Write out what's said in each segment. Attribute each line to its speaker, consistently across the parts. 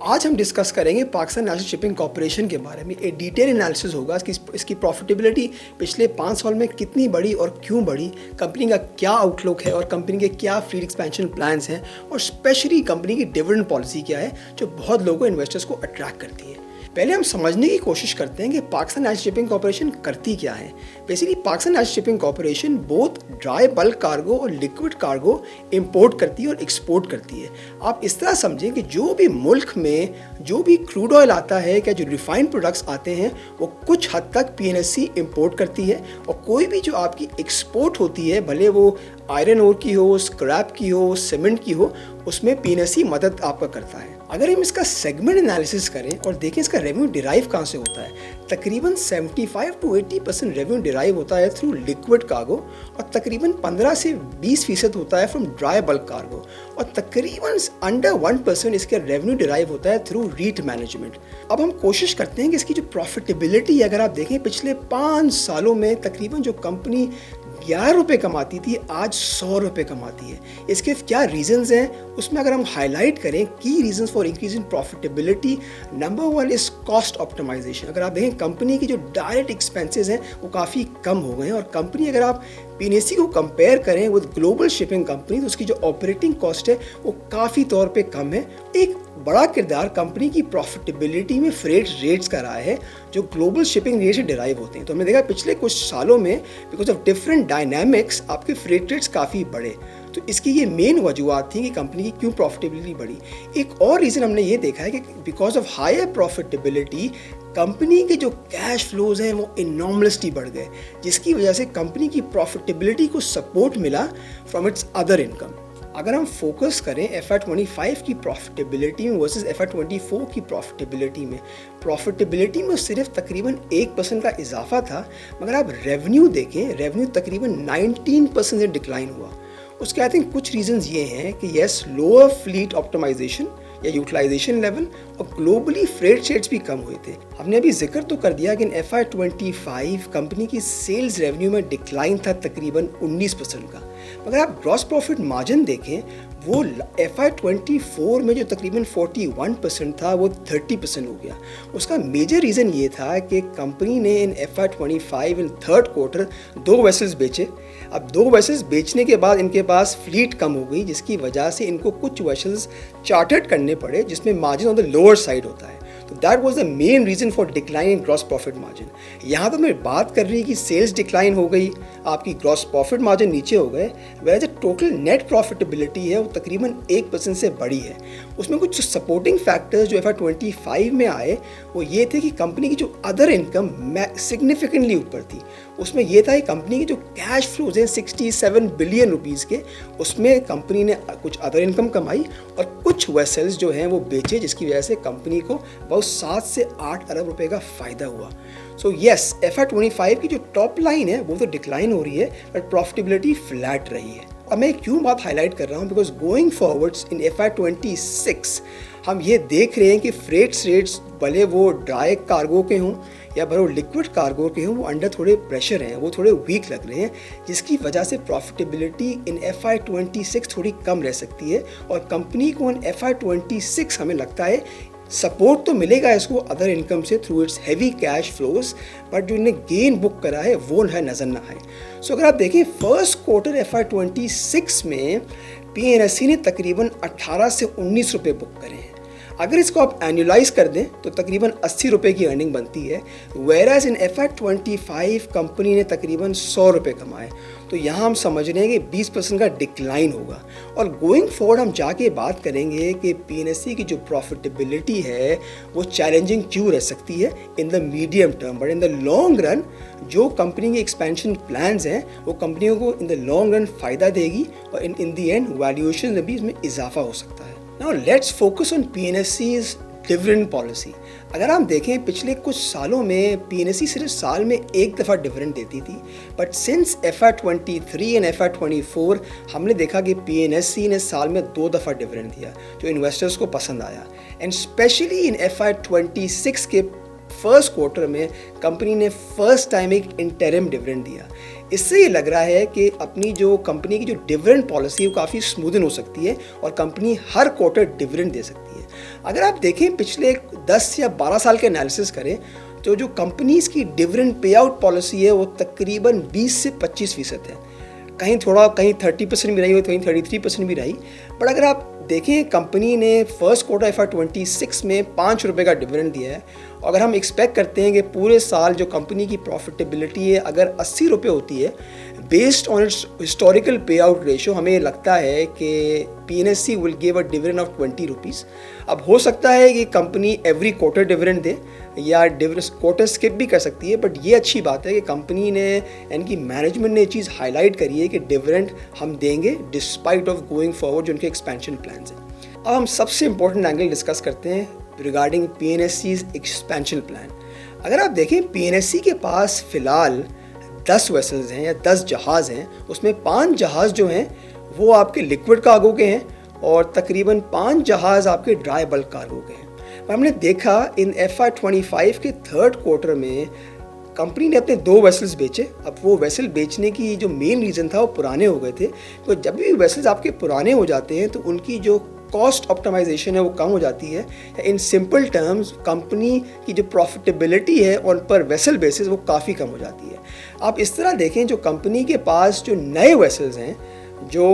Speaker 1: आज हम डिस्कस करेंगे पाकिस्तान नेशनल शिपिंग कॉर्पोरेशन के बारे में। एक डिटेल एनालिसिस होगा इसकी प्रॉफिटेबिलिटी पिछले 5 साल में कितनी बढ़ी और क्यों बढ़ी, कंपनी का क्या आउटलुक है और कंपनी के क्या फ्लीट एक्सपेंशन प्लान्स हैं, और स्पेशली कंपनी की डिविडेंड पॉलिसी क्या है जो बहुत लोगों इन्वेस्टर्स को अट्रैक्ट करती है। पहले हम समझने की कोशिश करते हैं कि पाकिस्तान नेशनल शिपिंग कॉर्पोरेशन करती क्या है। Basically Pakistan national shipping corporation both dry bulk cargo और लिक्विड कार्गो इंपोर्ट करती है और एक्सपोर्ट करती है। आप इस तरह समझें कि जो भी मुल्क में जो भी क्रूड ऑयल आता है, क्या जो रिफाइंड प्रोडक्ट्स आते हैं, वो कुछ हद तक पीएनएससी इंपोर्ट करती है, और कोई भी जो आपकी एक्सपोर्ट होती है, भले वो आयरन ओर की हो, स्क्रैप की हो, सीमेंट की हो, उसमें पीएनएससी मदद आपका करता है। अगर हम इसका सेगमेंट एनालिसिस करें और देखें इसका रेवेन्यू डिराइव कहाँ से होता है, तकरीबन 75 to 80% रेवेन्यू डिराइव होता है थ्रू लिक्विड कार्गो, और तकरीबन 15 से 20% होता है फ्रॉम ड्राई बल्क कार्गो, और तकरीबन अंडर 1% इसका रेवेन्यू डिराइव होता है थ्रू रीट मैनेजमेंट। अब हम कोशिश करते हैं कि इसकी जो प्रॉफिटेबिलिटी है, अगर आप देखें पिछले 5 सालों में तकरीबन जो कंपनी 11 रुपये कमाती थी आज 100 रुपये कमाती है। इसके क्या रीजंस हैं, उसमें अगर हम हाईलाइट करें की reasons for increase in profitability, number 1 is cost optimization. अगर आप देखें कंपनी की जो डायरेक्ट एक्सपेंसेस हैं वो काफ़ी कम हो गए हैं, और कंपनी अगर आप पीएनएससी को कंपेयर करें विद ग्लोबल शिपिंग कंपनी तो उसकी जो ऑपरेटिंग कॉस्ट है वो काफ़ी तौर पे कम है। एक बड़ा किरदार कंपनी की प्रॉफिटेबिलिटी में फ्रेट रेट्स का रहा है जो ग्लोबल शिपिंग रेट से डिराइव होते हैं। तो हमने देखा पिछले कुछ सालों में बिकॉज ऑफ डिफरेंट डायनामिक्स आपके फ्रेट रेट्स काफ़ी बढ़े। तो इसकी ये मेन वजूहत थी कि कंपनी की क्यों प्रॉफिटेबिलिटी बढ़ी। एक और रीज़न हमने ये देखा है कि because of higher profitability company के जो कैश फ्लोज हैं वो इनॉर्मसली बढ़ गए, जिसकी वजह से कंपनी की प्रॉफिटेबिलिटी को सपोर्ट मिला फ्रॉम इट्स अदर इनकम। अगर हम फोकस करें FY25 की प्रॉफिटेबिलिटी में वर्सेस FY24 की प्रॉफिटेबिलिटी में सिर्फ तकरीबन 1% का इजाफा था, मगर आप रेवेन्यू देखें, रेवेन्यू तकरीबन 19% से डिक्लाइन हुआ। उसके आई थिंक कुछ रीजंस ये हैं कि येस लोअर फ्लीट ऑप्टिमाइजेशन या यूटिलाइजेशन लेवल और ग्लोबली फ्रेट रेट्स भी कम हुए थे। हमने अभी जिक्र तो कर दिया कि इन FY25 कंपनी की सेल्स रेवेन्यू में डिक्लाइन था तकरीबन 19% का, मगर आप ग्रॉस प्रॉफिट मार्जिन देखें वो FY24 में जो तकरीबन 41% था वो 30% हो गया। उसका मेजर रीज़न ये था कि कंपनी ने इन FY25 in third quarter 2 vessels बेचे। अब 2 वेसल्स बेचने के बाद इनके पास फ्लीट कम हो गई, जिसकी वजह से इनको कुछ वेसल्स चार्टर्ड करने पड़े जिसमें margin on the lower side होता है। तो that was the main reason for decline in gross profit margin. यहाँ तो मैं बात कर रही कि सेल्स डिक्लाइन हो गई, आपकी ग्रॉस प्रॉफिट मार्जिन नीचे हो गए, वैसे जो टोटल नेट प्रॉफिटेबिलिटी है वो तकरीबन 1% से बढ़ी है। उसमें कुछ सपोर्टिंग फैक्टर्स जो FY25 में आए वो ये थे कि कंपनी की जो अदर इनकम सिग्निफिकेंटली ऊपर थी। उसमें यह था कि कंपनी के जो कैश फ्लोज हैं 67 बिलियन रुपीज़ के, उसमें कंपनी ने कुछ अदर इनकम कमाई और कुछ वेसल्स जो हैं वो बेचे, जिसकी वजह से कंपनी को बहुत 7 से 8 अरब रुपए का फ़ायदा हुआ। सो येस FY25 की जो टॉप लाइन है वो तो डिक्लाइन हो रही है, बट प्रॉफिटेबिलिटी फ्लैट रही है। अब मैं क्यों बात हाईलाइट कर रहा हूँ, because going forwards in FY26 हम ये देख रहे हैं कि फ्रेट्स रेट्स भले वो ड्राई कार्गो के हों या भले वो लिक्विड कार्गो के हों, वो अंडर थोड़े प्रेशर हैं, वो थोड़े वीक लग रहे हैं, जिसकी वजह से प्रॉफिटेबिलिटी इन FY26 थोड़ी कम रह सकती है। और कंपनी को इन FY26 हमें लगता है सपोर्ट तो मिलेगा इसको अदर इनकम से through it's heavy cash flows, but जो इन्हें गेन बुक करा है वो है नज़र ना आए। सो अगर आप देखें फर्स्ट क्वार्टर FY26 में पीएनएससी ने तकरीबन 18 से 19 रुपये बुक करे हैं। अगर इसको आप एनुअलाइज कर दें तो तकरीबन 80 रुपये की अर्निंग बनती है, वेराज इन FY25 कंपनी ने तकरीबन 100 रुपये कमाए। तो यहाँ हम समझ रहे हैं कि 20% का डिक्लाइन होगा। और गोइंग फॉरवर्ड हम जाके बात करेंगे कि पीएनएससी की जो प्रॉफिटेबिलिटी है वो चैलेंजिंग क्यों रह सकती है in the medium term, but in the long run जो कंपनी के एक्सपेंशन प्लान्स हैं वो कंपनियों को इन द लॉन्ग रन फ़ायदा देगी, और इन द एंड वैल्यूएशन में भी इसमें इजाफा हो सकता है। Now let's focus on PNSC's dividend policy. अगर हम देखें पिछले कुछ सालों में पीएनएससी सिर्फ साल में एक दफ़ा डिविडेंड देती थी, but since FY23 and FY24 हमने देखा कि पीएनएससी ने साल में 2 दफ़ा डिविडेंड दिया जो इन्वेस्टर्स को पसंद आया। एंड स्पेशली इन FY26 के फर्स्ट क्वार्टर में कंपनी ने फर्स्ट टाइम एक इंटरिम डिविडेंड दिया। इससे ये लग रहा है कि अपनी जो कंपनी की जो डिविडेंड पॉलिसी है वो काफ़ी स्मूदन हो सकती है और कंपनी हर क्वार्टर डिविडेंड दे सकती है। अगर आप देखें पिछले 10 या 12 साल के एनालिसिस करें तो जो कंपनीज़ की डिविडेंड पे आउट पॉलिसी है वो तकरीबन 20 से 25% है। कहीं थोड़ा कहीं 30% भी रही हो, कहीं 33% भी रही। बट अगर आप देखें कंपनी ने फर्स्ट क्वार्टर FY26 में ₹5 का डिविडेंड दिया है। अगर हम एक्सपेक्ट करते हैं कि पूरे साल जो कंपनी की प्रॉफिटेबिलिटी है अगर ₹80 होती है, बेस्ड ऑन इट्स हिस्टोरिकल पे आउट रेशो, हमें लगता है कि PNSE will give a dividend of ₹20। अब हो सकता है कि कंपनी एवरी क्वार्टर डिविडेंड दे या क्वार्टर स्किप भी कर सकती है, बट ये अच्छी बात है कि कंपनी ने यानी कि मैनेजमेंट ने ये चीज़ हाईलाइट करी है कि डिविडेंड हम देंगे डिस्पाइट ऑफ गोइंग फॉरवर्ड जो उनके एक्सपेंशन प्लान्स हैं। अब हम सबसे इंपॉर्टेंट एंगल डिस्कस करते हैं रिगार्डिंग PNSE's एक्सपेंशन प्लान। अगर आप देखें PNSE के पास फ़िलहाल 10 वेसल्स हैं या 10 जहाज़ हैं, उसमें 5 जहाज़ जो हैं वो आपके लिक्विड कार्गो के हैं और तकरीबन 5 जहाज़ आपके ड्राई बल्क कार्गो के हैं। पर हमने देखा इन FY25 के थर्ड क्वार्टर में कंपनी ने अपने 2 वेसल्स बेचे। अब वो वेसल बेचने की जो मेन रीज़न था वो पुराने हो गए थे। तो जब भी वेसल्स आपके पुराने हो जाते हैं तो उनकी जो कॉस्ट ऑप्टिमाइजेशन है वो कम हो जाती है। इन सिंपल टर्म्स कंपनी की जो प्रॉफिटेबिलिटी है ऑन पर वेसल बेसिस वो काफ़ी कम हो जाती है। आप इस तरह देखें जो कंपनी के पास जो नए वेसल्स हैं जो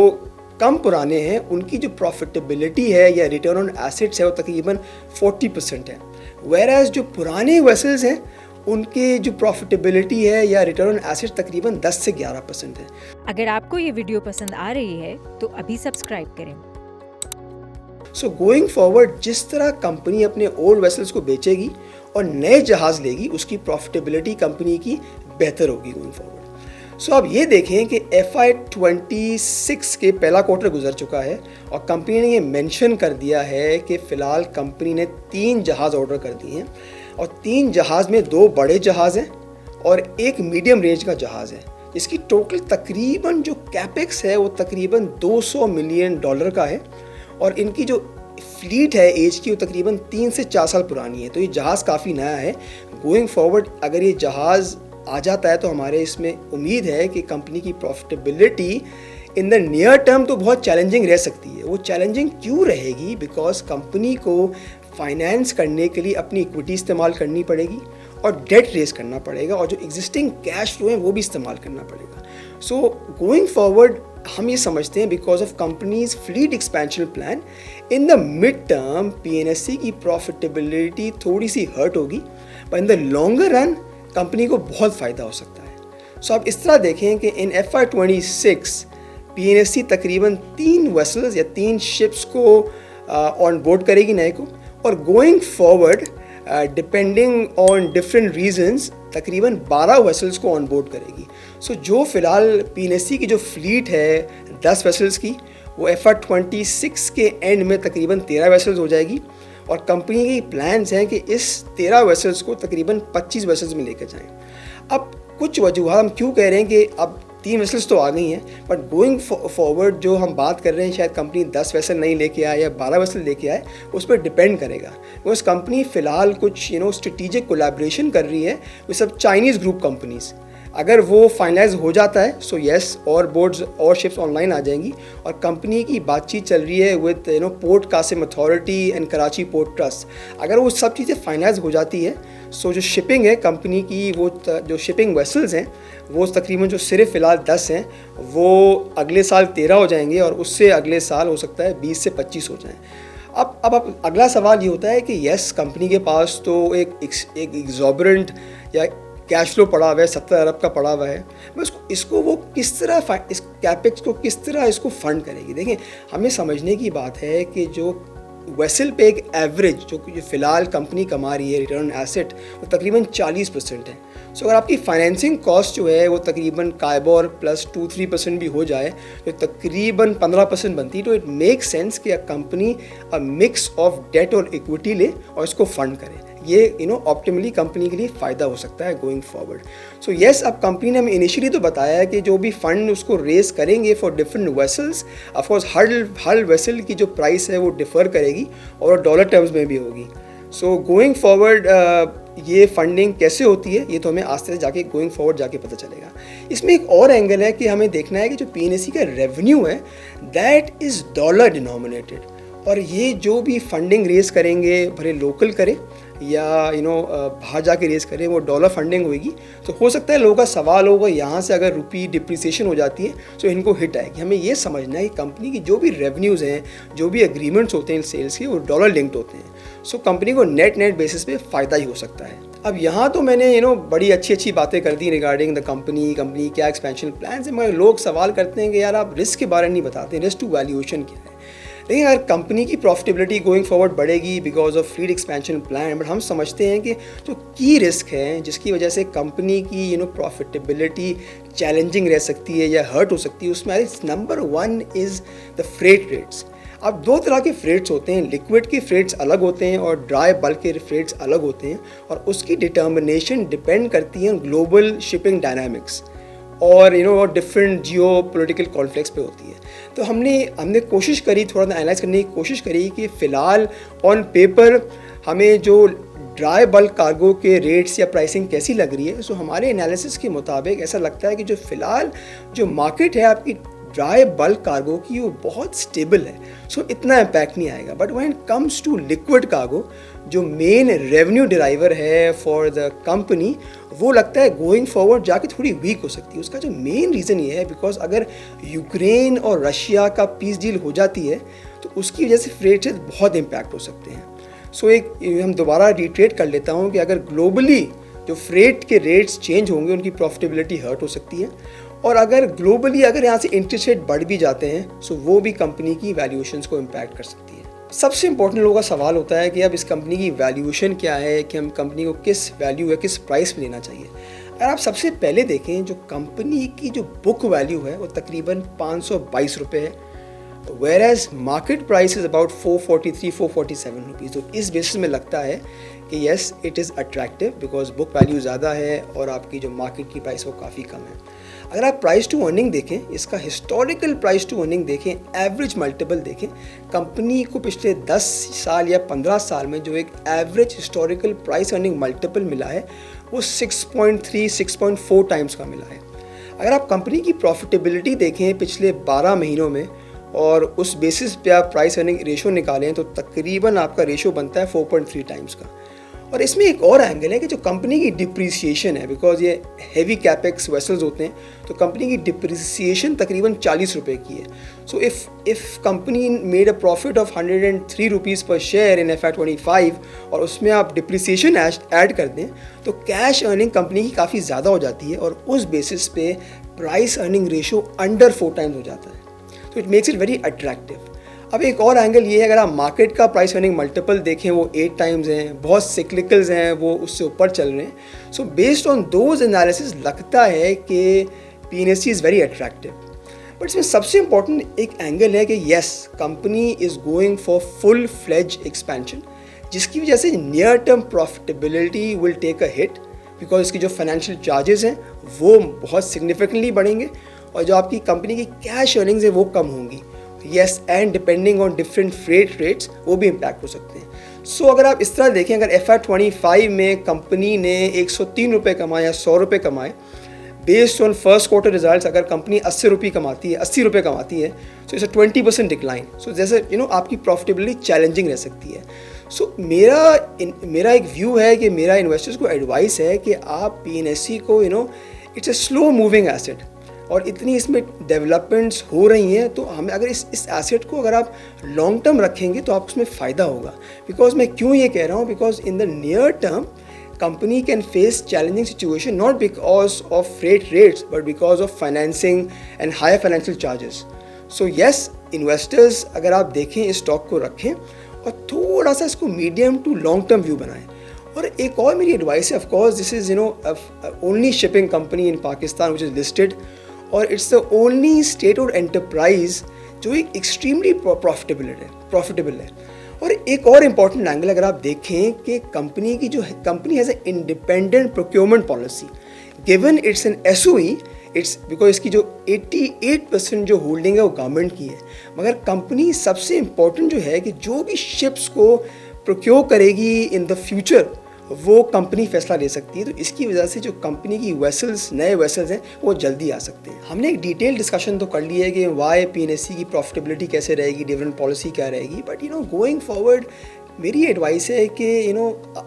Speaker 1: कम पुराने हैं उनकी जो प्रॉफिटेबिलिटी है या रिटर्न ऑन एसेट्स है वो तकरीबन 40% है। वेयरएज जो पुराने वेसल्स हैं उनके जो प्रॉफिटेबिलिटी है या रिटर्न ऑन एसेट्स तकरीबन 10 से 11% है।
Speaker 2: अगर आपको ये वीडियो पसंद आ रही है तो अभी सब्सक्राइब करें।
Speaker 1: सो गोइंग फॉरवर्ड जिस तरह कंपनी अपने ओल्ड वेसल्स को बेचेगी और नए जहाज़ लेगी उसकी प्रॉफिटेबिलिटी कंपनी की बेहतर होगी गोइंग फॉरवर्ड। सो अब ये देखें कि FY26 के पहला क्वार्टर गुजर चुका है और कंपनी ने ये मेंशन कर दिया है कि फ़िलहाल कंपनी ने 3 जहाज़ ऑर्डर कर दिए हैं और 3 जहाज़ में 2 बड़े जहाज़ हैं और 1 मीडियम रेंज का जहाज़ है। इसकी टोटल तकरीबन जो कैपेक्स है वो तकरीबन $200 मिलियन का है और इनकी जो फ्लीट है एज की वो तकरीबन 3 से 4 साल पुरानी है। तो ये जहाज़ काफ़ी नया है। गोइंग फॉरवर्ड अगर ये जहाज़ आ जाता है तो हमारे इसमें उम्मीद है कि कंपनी की profitability in the near term तो बहुत चैलेंजिंग रह सकती है। वो चैलेंजिंग क्यों रहेगी? बिकॉज कंपनी को फाइनेंस करने के लिए अपनी इक्विटी इस्तेमाल करनी पड़ेगी और डेट रेज करना पड़ेगा और जो एग्जिस्टिंग कैश फ्लो है वो भी इस्तेमाल करना पड़ेगा। सो गोइंग फॉरवर्ड हम ये समझते हैं because of companies fleet expansion plan in the mid term PNSE की प्रॉफिटेबिलिटी थोड़ी सी हर्ट होगी, पर in the longer run company को बहुत फ़ायदा हो सकता है। सो आप इस तरह देखें कि इन FY26 PNSE तकरीबन 3 वेसल्स या 3 शिप्स को ऑन बोर्ड करेगी नए को और going forward depending on different reasons तकरीबन 12 वेसल्स को ऑन बोर्ड करेगी। सो जो फ़िलहाल PNSE की जो फ्लीट है 10 वेसल्स की वो FY26 के एंड में तकरीबन 13 वेसल्स हो जाएगी और कंपनी के प्लान्स हैं कि इस 13 वेसल्स को तकरीबन 25 वेसल्स में लेकर जाएं। अब कुछ वजूहात हम क्यों कह रहे हैं कि अब 3 वेसल्स तो आ गई हैं, बट गोइंग फॉरवर्ड जो हम बात कर रहे हैं शायद कंपनी 10 वेसल नहीं लेके आए या 12 वेसल लेके आए, उस पर डिपेंड करेगा। बिकॉज कंपनी फ़िलहाल कुछ स्ट्रेटेजिक कोलैबोरेशन कर रही है विद सब चाइनीज़ ग्रुप कंपनीज़। अगर वो फाइनलाइज हो जाता है सो येस और बोर्ड्स और शिप्स ऑनलाइन आ जाएंगी और कंपनी की बातचीत चल रही है with Port Qasim Authority and Karachi Port Trust. अगर वो सब चीज़ें फाइनलाइज हो जाती है सो जो शिपिंग है कंपनी की वो जो शिपिंग वेसल्स हैं वो तकरीबन जो सिर्फ फ़िलहाल 10 हैं वो अगले साल 13 हो जाएंगे और उससे अगले साल हो सकता है 20 से 25 हो जाएँ। अब अगला सवाल ये होता है कि येस कंपनी के पास तो एक एग्जॉर्बिटेंट या कैश फ्लो पड़ा हुआ है, 70 अरब का पड़ा हुआ है। बस इसको वो किस तरह इस कैपेक्स को किस तरह इसको फंड करेगी? देखें हमें समझने की बात है कि जो वेसल पे एक एवरेज जो फ़िलहाल कंपनी कमा रही है रिटर्न ऑन एसेट वो तकरीबन 40% है। सो अगर आपकी फाइनेंसिंग कॉस्ट जो है वो तकरीबन काइबोर प्लस 2-3% भी हो जाए तो तकरीबन 15% बनती है। तो इट मेक सेंस कि company a mix of debt और इक्विटी ले और इसको फंड करे। ये ऑप्टिमली कंपनी के लिए फ़ायदा हो सकता है गोइंग फॉरवर्ड। सो येस अब कंपनी ने हमें इनिशियली तो बताया है कि जो भी फंड उसको रेस करेंगे for different vessels, of course her vessel की जो प्राइस है वो डिफ़र करेगी और डॉलर टर्म्स में भी होगी। सो गोइंग फॉरवर्ड ये फंडिंग कैसे होती है ये तो हमें आस्ते से जाके गोइंग फॉरवर्ड जाके पता चलेगा। इसमें एक और एंगल है कि हमें देखना है कि जो PNSE का रेवेन्यू है दैट इज़ डॉलर डिनोमिनेटेड और ये जो भी फंडिंग रेज़ करेंगे, भले लोकल करें या बाहर जाके रेज़ करें, वो डॉलर फंडिंग होगी। तो हो सकता है लोगों का सवाल होगा यहाँ से अगर रुपी डिप्रिसिएशन हो जाती है तो इनको हिट आएगी। हमें ये समझना है कि कंपनी की जो भी रेवेन्यूज़ हैं, जो भी एग्रीमेंट्स होते हैं सेल्स के, वो डॉलर लिंक्ड होते हैं। सो कंपनी को नेट बेसिस पे फ़ायदा ही हो सकता है। अब यहाँ तो मैंने बड़ी अच्छी बातें कर दी रिगार्डिंग द कंपनी क्या एक्सपेंशन प्लान है, मगर लोग सवाल करते हैं कि यार आप रिस्क के बारे में नहीं बताते, रिस्क टू वैल्यूएशन क्या है। लेकिन अगर कंपनी की प्रॉफिटेबिलिटी गोइंग फॉरवर्ड बढ़ेगी because of fleet expansion plan, but हम समझते हैं कि जो की रिस्क है जिसकी वजह से कंपनी की प्रॉफिटेबिलिटी चैलेंजिंग रह सकती है या हर्ट हो सकती है, उसमें number 1 is the freight rates. अब 2 तरह के फ्रेट्स होते हैं, लिक्विड के फ्रेट्स अलग होते हैं और ड्राई बल्क के फ्रेट्स अलग होते हैं, और उसकी डिटर्मिनेशन डिपेंड करती है ग्लोबल शिपिंग डायनामिक्स और डिफरेंट जियो पोलिटिकल कॉन्फ्लिक्ट्स पे होती है। तो हमने कोशिश करी, थोड़ा सा एनालाइज करने की कोशिश करी कि फ़िलहाल ऑन पेपर हमें जो ड्राई बल्क कार्गो के रेट्स या प्राइसिंग कैसी लग रही है। सो हमारे एनालिसिस के मुताबिक ऐसा लगता है कि जो फ़िलहाल जो मार्केट है आपकी ड्राई बल्क कार्गो की, वो बहुत स्टेबल है। सो इतना इम्पैक्ट नहीं आएगा। But when it comes to liquid cargo, जो मेन रेवेन्यू ड्राइवर है फॉर द कंपनी, वो लगता है गोइंग फॉरवर्ड जाके थोड़ी वीक हो सकती है। उसका जो मेन रीज़न ये है बिकॉज अगर यूक्रेन और रशिया का पीस डील हो जाती है तो उसकी वजह से फ्रेट रेट बहुत इम्पैक्ट हो सकते हैं। सो हम दोबारा रिट्रेट कर लेता हूँ कि अगर ग्लोबली जो फ्रेट के रेट्स चेंज होंगे उनकी प्रॉफिटेबिलिटी हर्ट हो सकती है, और अगर ग्लोबली अगर यहाँ से इंटरेस्ट रेट बढ़ भी जाते हैं सो वो भी कंपनी की वैल्यूएशंस को इम्पैक्ट कर सकती है। सबसे इंपॉर्टेंट लोगों का सवाल होता है कि अब इस कंपनी की वैल्यूएशन क्या है, कि हम कंपनी को किस वैल्यू या किस प्राइस पे लेना चाहिए। अगर आप सबसे पहले देखें, जो कंपनी की जो बुक वैल्यू है वो तकरीबन 522 रुपये है, where as market price is about 443-447 rupees. तो इस बेसिस में लगता है कि yes it is attractive because book value ज़्यादा है और आपकी जो मार्केट की प्राइस वो काफ़ी कम है। अगर आप प्राइस टू अर्निंग देखें, इसका हिस्टोरिकल प्राइस टू अर्निंग देखें, एवरेज मल्टीपल देखें, कंपनी को पिछले 10 साल या 15 साल में जो एक average historical price earning multiple मिला है वो 6.3-6.4 टाइम्स का मिला है। अगर आप कंपनी की प्रॉफिटेबिलिटी देखें पिछले 12 महीनों में और उस बेसिस पे आप प्राइस अर्निंग रेशो निकालें तो तकरीबन आपका रेशो बनता है 4.3 टाइम्स का। और इसमें एक और एंगल है कि जो कंपनी की डिप्रिसिएशन है, बिकॉज ये हेवी कैपेक्स वेसल्स होते हैं, तो कंपनी की डिप्रिसिएशन तकरीबन 40 रुपये की है। So if company made a profit of 103 rupees पर शेयर इन FY25 और उसमें आप डिप्रिसिएशन ऐड कर दें तो कैश अर्निंग कंपनी की काफ़ी ज़्यादा हो जाती है और उस बेसिस पे price earning ratio under 4 times हो जाता है। तो it makes it very attractive. अब एक और एंगल ये है, अगर आप मार्केट का प्राइस अर्निंग मल्टीपल देखें वो 8 टाइम्स हैं, बहुत सिक्लिकल्स हैं वो उससे ऊपर चल रहे हैं। So based on those analysis लगता है कि PNSE is very attractive. But इसमें सबसे इंपॉर्टेंट एक एंगल है कि yes company is going for full fledge expansion, जिसकी वजह से near term profitability will take a hit because इसकी जो फाइनेंशियल चार्जेस हैं वो बहुत सिग्निफिकेंटली बढ़ेंगे और जो आपकी कंपनी की कैश अर्निंग्स है वो कम होंगी। Yes and depending on different freight rates वो भी इम्पैक्ट हो सकते हैं। सो अगर आप इस तरह देखें, अगर FY25 में कंपनी ने 103 रुपये कमाए या 100 रुपये कमाए, based on first quarter results अगर कंपनी 80 रुपये कमाती है सो इट्स 20% डिक्लाइन। सो जैसे आपकी प्रॉफिटेबिलिटी चैलेंजिंग रह सकती है। सो मेरा एक व्यू है कि मेरा इन्वेस्टर्स को एडवाइस है कि आप PNSE को it's a slow moving asset और इतनी इसमें डेवलपमेंट्स हो रही हैं, तो हमें अगर इस एसेट को अगर आप लॉन्ग टर्म रखेंगे तो आप उसमें फ़ायदा होगा। बिकॉज मैं क्यों ये कह रहा हूँ, because in the near term company can face challenging situation not because of freight rates but because of financing and higher financial charges. So yes, investors अगर आप देखें इस स्टॉक को रखें और थोड़ा सा इसको medium to long term view बनाएं। और एक और मेरी एडवाइस है, of course this is only shipping company in Pakistan which is listed और इट्स द ओनली स्टेट और एंटरप्राइज जो एक एक्सट्रीमली प्रॉफिटेबल है। और एक और इम्पॉर्टेंट एंगल अगर आप देखें कि company has a independent procurement policy given it's an SOE, it's because इसकी जो 88% जो होल्डिंग है वो गवर्नमेंट की है। मगर कंपनी सबसे इम्पॉर्टेंट जो है कि जो भी शिप्स को प्रोक्योर करेगी इन द फ्यूचर वो कंपनी फैसला ले सकती है। तो इसकी वजह से जो कंपनी की वेसल्स, नए वेसल्स हैं, वो जल्दी आ सकते हैं। हमने एक डिटेल डिस्कशन तो कर ली है कि वाई PNSE की प्रॉफिटेबिलिटी कैसे रहेगी, डिविडेंड पॉलिसी क्या रहेगी, बट गोइंग फॉरवर्ड मेरी एडवाइस है कि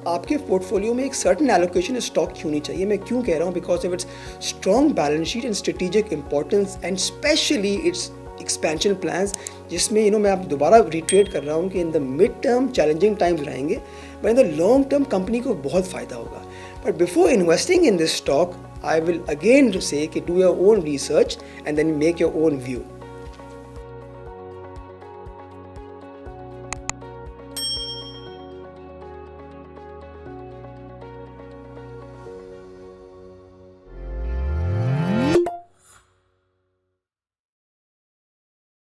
Speaker 1: आपके पोर्टफोलियो में एक सर्टन एलोकेशन स्टॉक क्यों नहीं चाहिए। मैं क्यों कह रहा हूँ, because of its strong balance sheet and strategic importance and specially its expansion plans, जिसमें मैं आप दोबारा रिट्रेट कर रहा हूँ कि in the mid term challenging times रहेंगे, but in the long term company को बहुत फ़ायदा होगा। But before investing in this stock, I will again say कि do your own research and then make your own view.